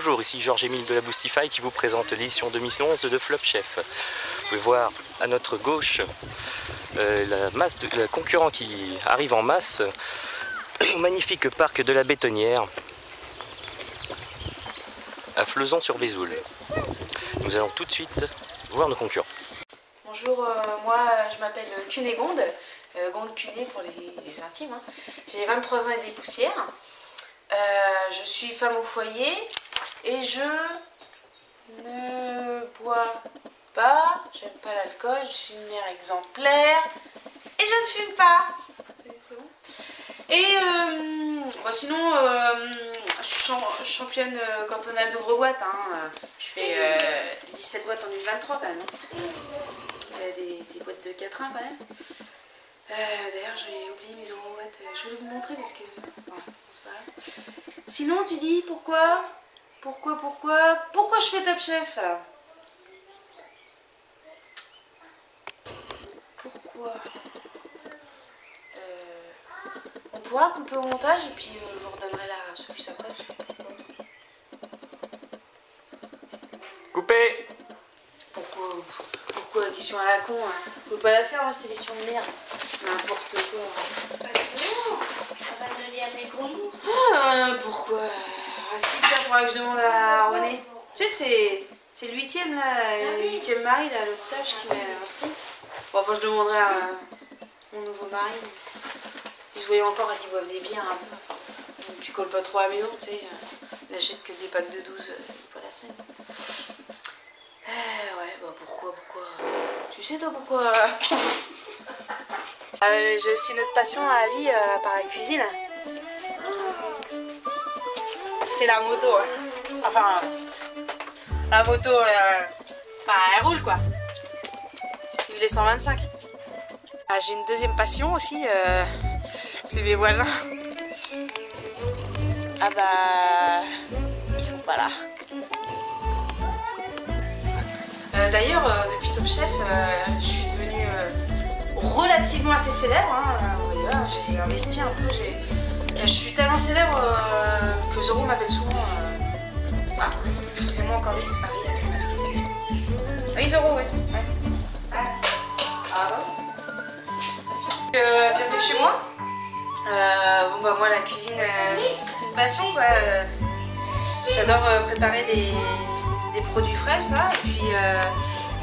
Bonjour, ici Georges-Émile de la Boostify qui vous présente l'édition 2011 de Flop Chef. Vous pouvez voir à notre gauche le concurrent qui arrive en masse au magnifique parc de la Bétonnière à Flezan-sur-Vézoul. Nous allons tout de suite voir nos concurrents. Bonjour, moi je m'appelle Cunégonde, Gonde Cuné pour les intimes. Hein. J'ai 23 ans et des poussières. Je suis femme au foyer et je ne bois pas, j'aime pas l'alcool, je suis une mère exemplaire et je ne fume pas. Et sinon, je suis championne cantonale d'ouvre-boîte. Hein. Je fais 17 boîtes en 2023 quand même. Des boîtes de 4 ans quand même. D'ailleurs, j'ai oublié mes ouvre-boîtes. Je voulais vous montrer parce que... Voilà, c'est pas grave. Sinon, tu dis pourquoi je fais Top Chef? Pourquoi on pourra couper au montage et puis je vous redonnerai la solution après. Coupé. Pourquoi question à la con hein. Faut pas la faire, hein, cette question de merde. N'importe quoi. Pourquoi est-ce qu'il faudra que je demande à René? Tu sais, c'est le 8e là, le 8e mari là, l'autre tâche qui m'a inscrit. Bon, enfin, je demanderai à mon nouveau mari. Je voyais encore, ils boivent des bières un peu. Enfin, tu colles pas trop à la maison, tu sais. Il n'achète que des packs de 12 pour la semaine. Ouais, bah pourquoi Tu sais toi pourquoi j'ai aussi une autre passion à la vie par la cuisine. C'est la moto. Enfin, la moto, elle roule quoi. Vive les 125. J'ai une deuxième passion aussi, c'est mes voisins. Ah bah, ils sont pas là. D'ailleurs, depuis Top Chef, je suis devenue relativement assez célèbre. Hein. J'ai investi un peu. Je suis tellement célèbre que Zoro m'appelle souvent. Ah, excusez-moi encore lui. Ah oui, il appelle masqué, c'est lui. Ah oui, Zoro, oui. Ouais. Ah bien sûr. Bienvenue chez moi. Bon bah moi la cuisine c'est une passion quoi. J'adore préparer des produits frais ça. Et puis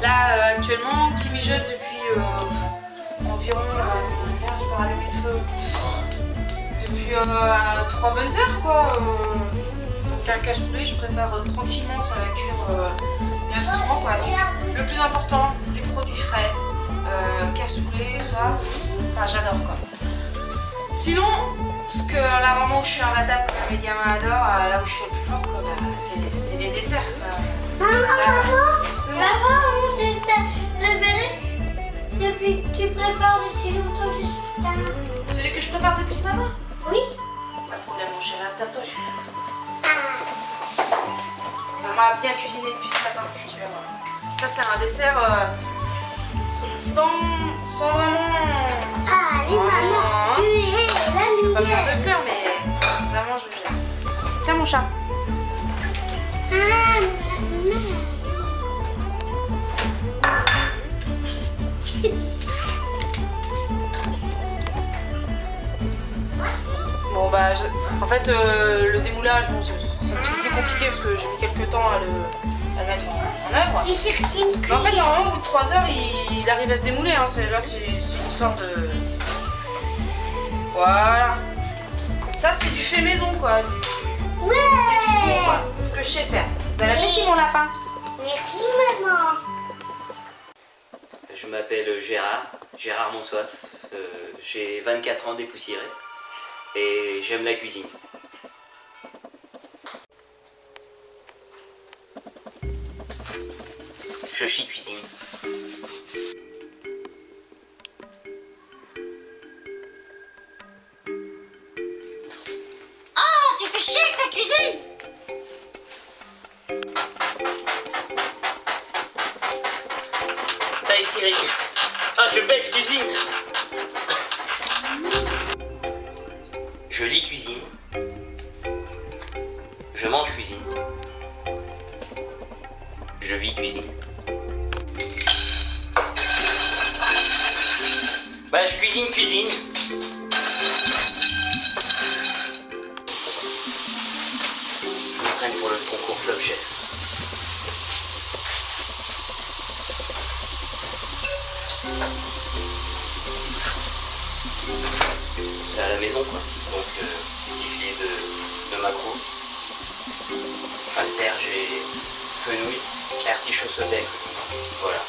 là actuellement qui mijote depuis environ je peux rallumer le feu depuis 3 bonnes heures quoi. Donc un cassoulet je prépare tranquillement, ça va cuire bien doucement quoi. Donc le plus important, les produits frais, cassoulet, ça, enfin j'adore quoi. Sinon, parce que là vraiment où je suis imbattable, que mes gamins adorent, là où je suis la plus forte quoi, c'est les desserts. Maman, mon dessert préféré depuis que tu prépares depuis longtemps que je matin. Celui que je prépare depuis ce matin? Oui. Pas de problème mon chéri, installe-toi, je suis là. Maman a bien cuisiné depuis ce matin, tu vas voir. Ça c'est un dessert sans vraiment... Ah, oui maman, tu es la Je vais pas meilleure. faire de fleurs mais vraiment je gère. Tiens mon chat. Ah, Bon bah en fait le démoulage bon, c'est un petit peu plus compliqué parce que j'ai mis quelques temps à le mettre en œuvre. Mais en fait normalement au bout de 3 heures il arrive à se démouler hein. Là c'est une histoire de... Voilà. Ça c'est du fait maison quoi. ouais. C'est du bon quoi. C'est ce que je sais faire. Bon appétit mon lapin. Merci maman. Je m'appelle Gérard Monsoif, j'ai 24 ans dépoussiéré et j'aime la cuisine. Je chie cuisine. Oh, tu fais chier avec ta cuisine. Allez Cyril, je baisse cuisine. Je lis cuisine. Je mange cuisine. Je vis cuisine. Bah je cuisine. Je m'entraîne pour le concours Flop Chef. C'est à la maison quoi, donc filet de maquereau, asperges, fenouil, artichaut sauté. Voilà,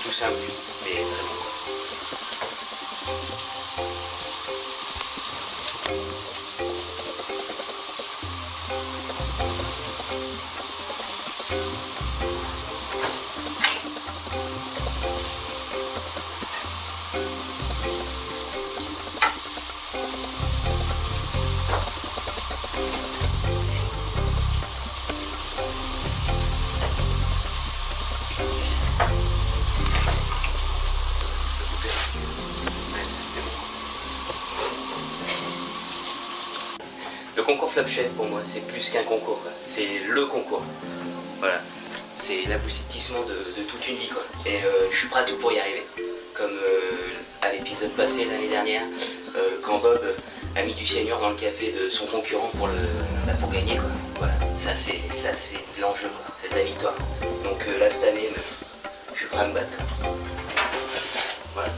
tout simple mais très bon. Le concours Flop Chef pour moi c'est plus qu'un concours, c'est le concours. Voilà, c'est l'aboutissement de toute une vie quoi. Et je suis prêt à tout pour y arriver. Comme à l'épisode passé l'année dernière, quand Bob a mis du cyanure dans le café de son concurrent pour gagner quoi. Voilà, ça c'est l'enjeu quoi, c'est de la victoire. Donc là cette année, je suis prêt à me battre quoi. Voilà.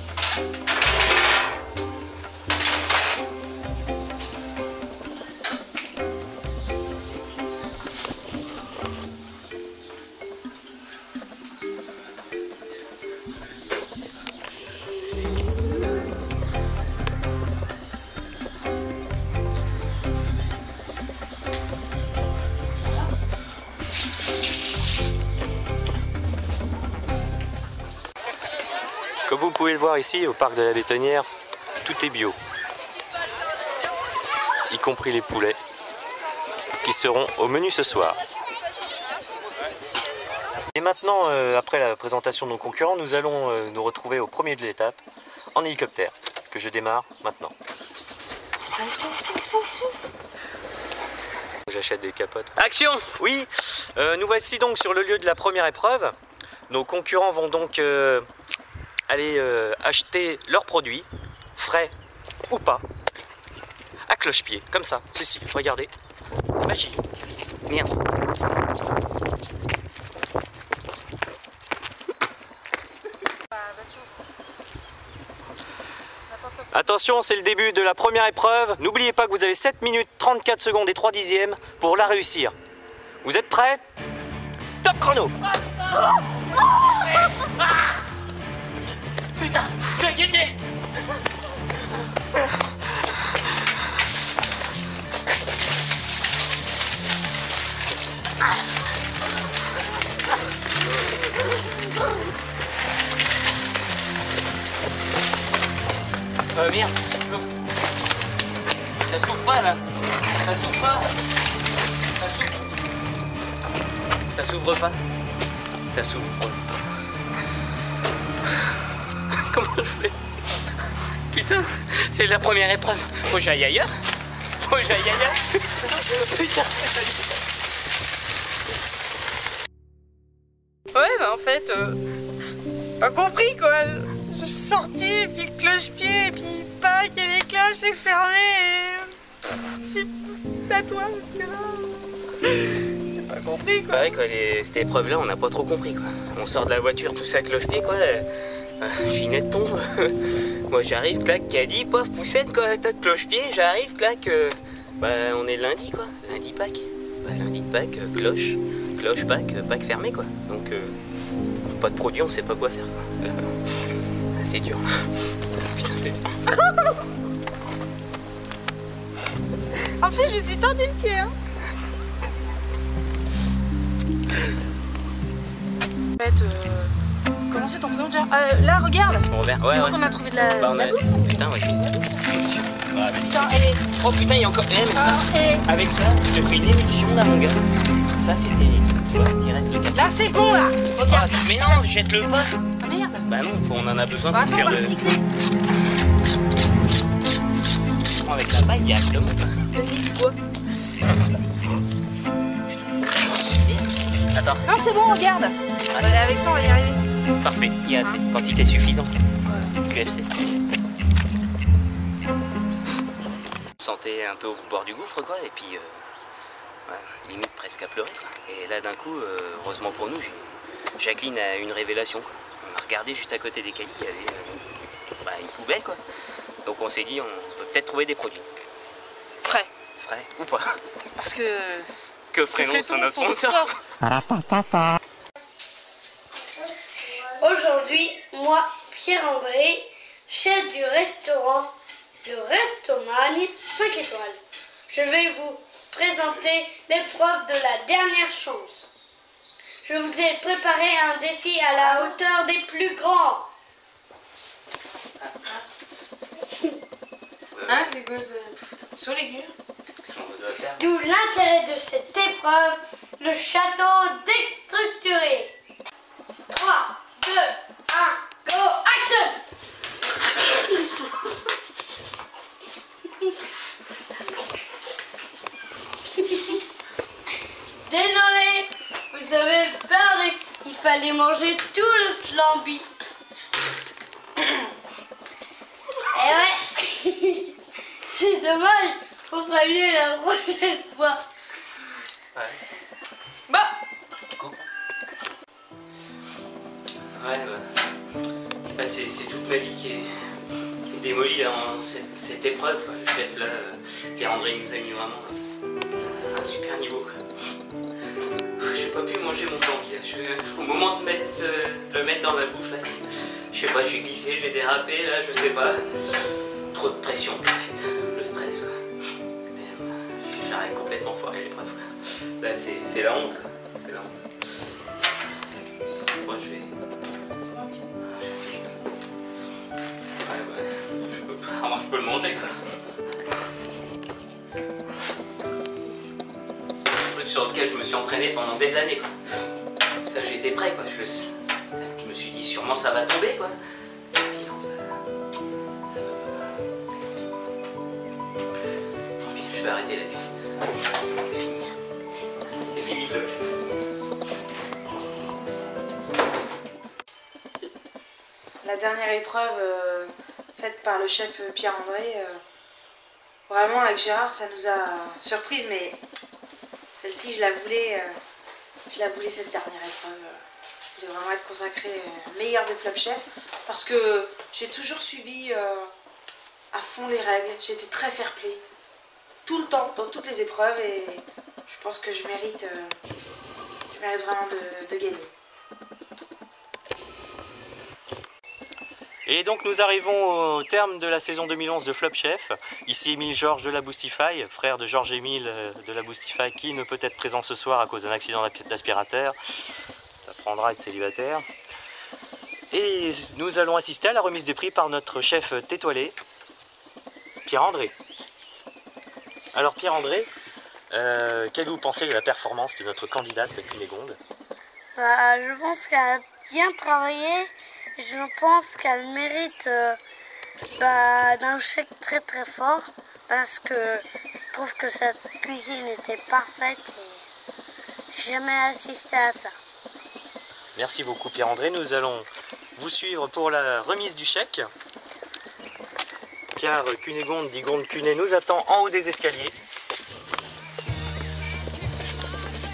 Comme vous pouvez le voir ici au parc de la Bétonnière, tout est bio, y compris les poulets qui seront au menu ce soir. Et maintenant, après la présentation de nos concurrents, nous allons nous retrouver au premier de l'étape en hélicoptère, que je démarre maintenant. J'achète des capotes. Action! Oui, nous voici donc sur le lieu de la première épreuve. Nos concurrents vont donc aller acheter leurs produits, frais ou pas, à cloche-pied, comme ça, ceci, regardez, magie, merde. Attention, c'est le début de la première épreuve, n'oubliez pas que vous avez 7 minutes 34 secondes et 3 dixièmes pour la réussir. Vous êtes prêts? Top chrono! Putain, je vais gagner! Merde! Ça s'ouvre pas là! Ça s'ouvre pas! Ça s'ouvre! Ça s'ouvre pas! Ça s'ouvre! Comment je fais? Putain, c'est la première épreuve. Faut que j'aille ailleurs. Faut que j'aille ailleurs. Putain. Ouais, bah en fait, pas compris quoi. Je suis sortie, et puis le cloche-pied, et puis pas qu'il y a les cloches, c'est fermé. Et... c'est à toi, parce que là. J'ai pas compris quoi. Ouais, quoi, cette épreuve-là, on n'a pas trop compris quoi. On sort de la voiture, tout ça cloche-pied quoi. Ginette tombe. Moi j'arrive, clac, caddie, pof, poussette quoi, tac, cloche-pied, j'arrive, clac. Bah on est lundi quoi, lundi Pâques. Bah lundi de Pâques, cloche, Pâques fermé quoi. Donc pas de produit, on sait pas quoi faire quoi. Là, c'est dur. Putain c'est dur. En plus je me suis tendu le pied hein. En fait, comment c'est ton prénom déjà? Là, regarde! Ouais, Tu vois qu'on a trouvé de la, bah, la bouffe? Putain, ouais. Putain, elle est... Oh putain, il y a encore. Avec ça, je te fais une émulsion là, mon gars. Ça, c'est terrible. Tu vois, tu restes le cap. Là, c'est bon, là! Regarde! Mais non, jette-le pas! Ah merde! Bah non, on en a besoin Bah, pour attends, on faire va le. recycler! Je prends avec la paille directement. Vas-y, bois. Attends. Non, c'est bon, regarde! Allez, avec ça, on va y arriver. Parfait, il y a assez. Quantité suffisante. QFC. On se sentait un peu au bord du gouffre, quoi, et puis ouais, limite presque à pleurer, quoi. Et là, d'un coup, heureusement pour nous, Jacqueline a une révélation, quoi. On a regardé juste à côté des caillis, il y avait une poubelle, quoi. Donc on s'est dit, on peut peut-être trouver des produits. Frais. Frais ou pas. Parce que... Que ferait-on sans notre sponsor? Aujourd'hui, moi, Pierre-André, chef du restaurant Le Restomagne 5 étoiles, je vais vous présenter l'épreuve de la dernière chance. Je vous ai préparé un défi à la hauteur des plus grands. Hein, c'est quoi ça? Sur les gueules. Qu'est-ce qu'on doit faire? D'où l'intérêt de cette épreuve, le château déstructuré. 3, 2, 1, go, action! Désolé, vous avez perdu. Il fallait manger tout le flambi. Eh ouais, c'est dommage. Faut pas mieux la prochaine fois. Ouais. Bah, Coupe. Ouais, bah, c'est toute ma vie qui est démolie là, en cette épreuve, quoi. Le chef là, Pierre-André nous a mis vraiment à un super niveau, quoi. J'ai pas pu manger mon flambi là. Au moment de le mettre dans ma bouche là, je sais pas, j'ai glissé, j'ai dérapé là, je sais pas. Trop de pression peut-être, le stress, quoi. Mais j'arrête complètement foiré l'épreuve, quoi. Là c'est la honte, quoi. C'est la honte. Je crois que je vais... Ouais, je peux le manger, quoi. Un truc sur lequel je me suis entraîné pendant des années, quoi. Ça, j'étais prêt, quoi. Je me suis dit, sûrement ça va tomber, quoi. Et puis non, ça va pas. Tant pis, je vais arrêter la cuisine. C'est fini. C'est fini, Fleuve. la dernière épreuve faite par le chef Pierre-André, vraiment avec Gérard, ça nous a surprise, mais celle-ci, je la voulais cette dernière épreuve. Je voulais vraiment être consacrée meilleure de Flop Chef, parce que j'ai toujours suivi à fond les règles. J'étais très fair-play, tout le temps, dans toutes les épreuves, et je pense que je mérite vraiment de gagner. Et donc nous arrivons au terme de la saison 2011 de Flop Chef. Ici Émile Georges de la Boostify, frère de Georges Émile de la Boostify, qui ne peut être présent ce soir à cause d'un accident d'aspirateur. Ça prendra à être célibataire. Et nous allons assister à la remise des prix par notre chef étoilé, Pierre-André. Alors Pierre-André, qu'avez-vous pensé de la performance de notre candidate Cunégonde? Je pense qu'elle a bien travaillé. Je pense qu'elle mérite d'un chèque très très fort, parce que je trouve que cette cuisine était parfaite et j'ai jamais assisté à ça. Merci beaucoup Pierre-André. Nous allons vous suivre pour la remise du chèque, car Cunégonde dit Gonde Cuné nous attend en haut des escaliers.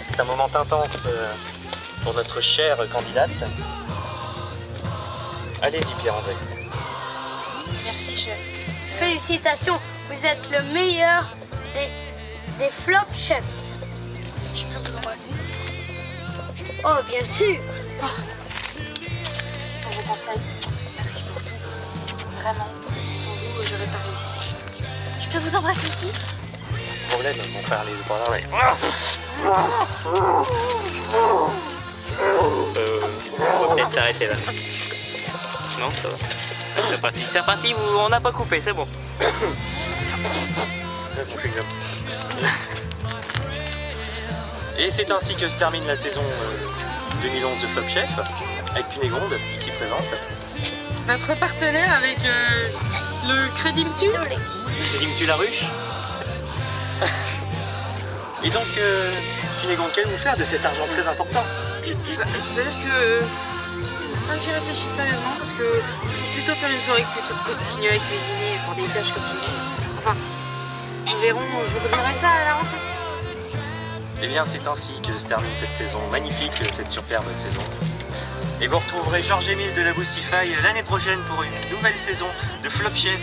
C'est un moment intense pour notre chère candidate. Allez-y Pierre-André. Merci chef. Félicitations, vous êtes le meilleur des Flop Chefs. Je peux vous embrasser? Oh, bien sûr. Merci pour vos conseils. Merci pour tout. Vraiment, sans vous, j'aurais pas réussi. Je peux vous embrasser aussi? Problème, mon frère, les deux par là. On va peut-être s'arrêter là. Non, ça va. C'est reparti, on n'a pas coupé, c'est bon. Et c'est ainsi que se termine la saison 2011 de Flop Chef, avec Cunégonde, ici présente. Notre partenaire avec le Crédit Mutuel. Crédit Mutuel La Ruche. Et donc, Cunégonde, qu'allez-vous faire de cet argent très important? C'est-à-dire que j'y réfléchis sérieusement parce que je pense plutôt faire une soirée plutôt de continuer à cuisiner pour des tâches comme tu dis. Enfin, nous verrons, je vous redirai ça à la rentrée. Et bien c'est ainsi que se termine cette saison magnifique, cette superbe saison. Et vous retrouverez Georges-Émile de la Boostify l'année prochaine pour une nouvelle saison de Flop Chef.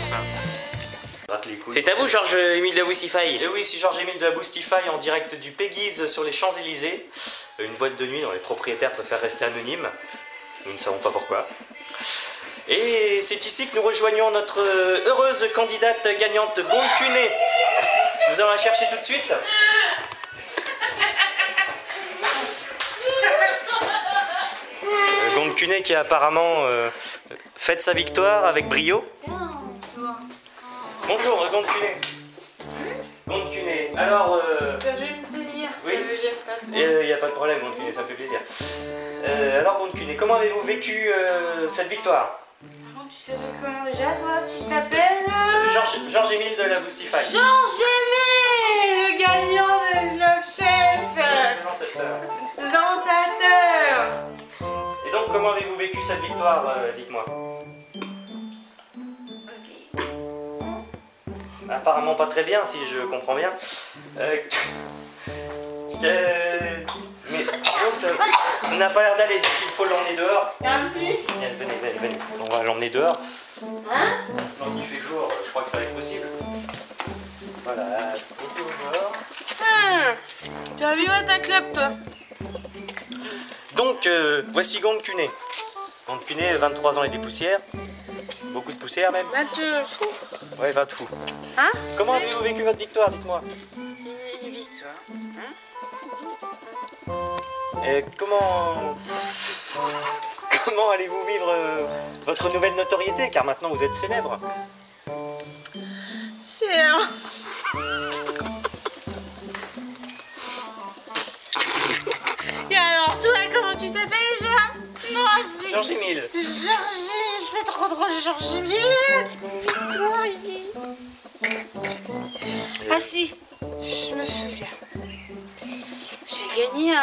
C'est à vous, Georges-Émile de la Boostify. Et oui, c'est Georges-Émile de la Boostify en direct du Peggy's sur les Champs-Élysées. Une boîte de nuit dont les propriétaires préfèrent rester anonymes. Nous ne savons pas pourquoi. Et c'est ici que nous rejoignons notre heureuse candidate gagnante Gonde Cunet. Nous allons la chercher tout de suite. Gonde Cunet qui a apparemment fait sa victoire avec brio. Bonjour Gonde Cunet. Gonde Cunet. Alors... Je vais me tenir, oui. il n'y a pas de problème Gonde Cunet, ça me fait plaisir. Alors Gonde Cunet, comment avez-vous vécu cette victoire? Tu savais comment déjà toi? Tu t'appelles Georges-Émile de la Boostify. Georges-Émile, le gagnant de Flop Chef. Présentateur. Et donc comment avez-vous vécu cette victoire, dites-moi? Apparemment pas très bien si je comprends bien. Mais ça n'a pas l'air d'aller, donc il faut l'emmener dehors. Venez, on va l'emmener dehors. Donc il fait jour, je crois que ça va être possible. Voilà, on est dehors. Tu as vu ta clope toi? Donc voici Gonde Cunet. Gonde Cunet, 23 ans et des poussières. Beaucoup de poussière même. 22 fou. Ouais, 20 de fou. Hein? Comment avez-vous vécu votre victoire, dites-moi? Une victoire. Et comment allez-vous vivre votre nouvelle notoriété? Car maintenant vous êtes célèbre. C'est un... Et alors toi, comment tu t'appelles déjà? Non, c'est... Georges-Émile. Georges-Émile, c'est trop drôle, Georges-Émile. Victoire, il dit. Ah si, je me souviens. J'ai gagné un...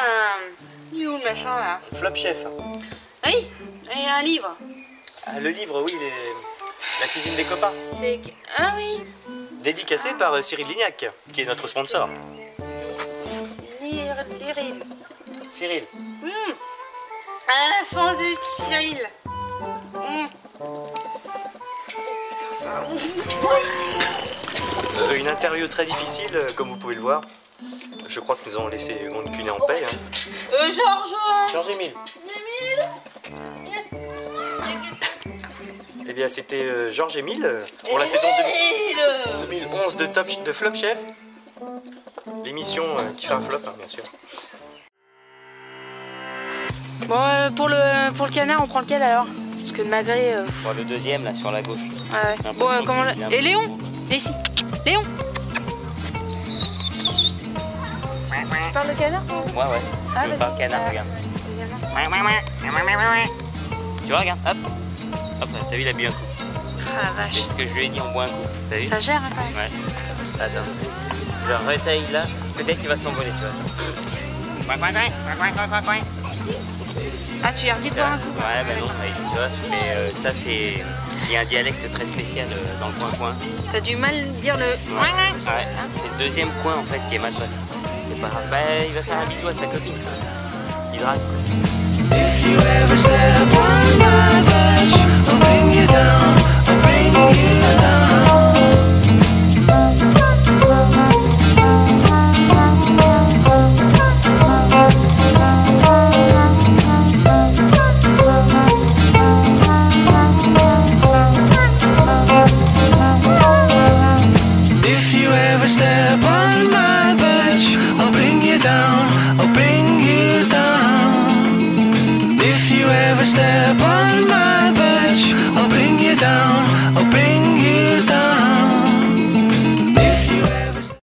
Il est où le machin là? Flop Chef. Ah oui, et un livre. Ah, le livre, oui, la cuisine des copains. C'est... Ah oui. Dédicacé par Cyril Lignac, qui est notre sponsor. Liril. Cyril. Ah, sans être Cyril. Putain, ça ouf. Une interview très difficile, comme vous pouvez le voir. Je crois que nous allons laisser Gonde Cunet en paix. Hein. Georges-Émile. Eh bien, c'était Georges-Émile pour la saison 2011 de Flop Chef. L'émission qui fait un flop, hein, bien sûr. Bon, pour le canard, on prend lequel alors? Parce que le magret... Bon, le deuxième, là, sur la gauche. Ouais. Bon, comment... Et Léon? Et ici. Léon? Tu parles de canard? Ouais. Je parle canard, regarde. Deuxièmement. Tu vois, regarde, hop. Hop, t'as vu, il a bu un coup. Ah la vache. C'est ce que je lui ai dit, on boit un coup. T'as vu? Ça gère hein, quand même. Ouais. Attends. Je rétaille là. Peut-être qu'il va s'envoler, tu vois. Ah, tu lui as redit de boire un coup? Ouais, bah non, tu vois. Mais ça, c'est... Il y a un dialecte très spécial dans le coin-coin. T'as du mal à dire le... Ouais, c'est le deuxième coin en fait qui est mal passé. C'est pas grave. Bah, il va faire un bisou à sa copine, tu vois. Il drague. If you ever step on my bush, I'll bring you down, I'll bring you down. If you ever step on my bush, I'll bring you down, I'll bring you down. If you ever step on my bush, I'll bring you down, I'll bring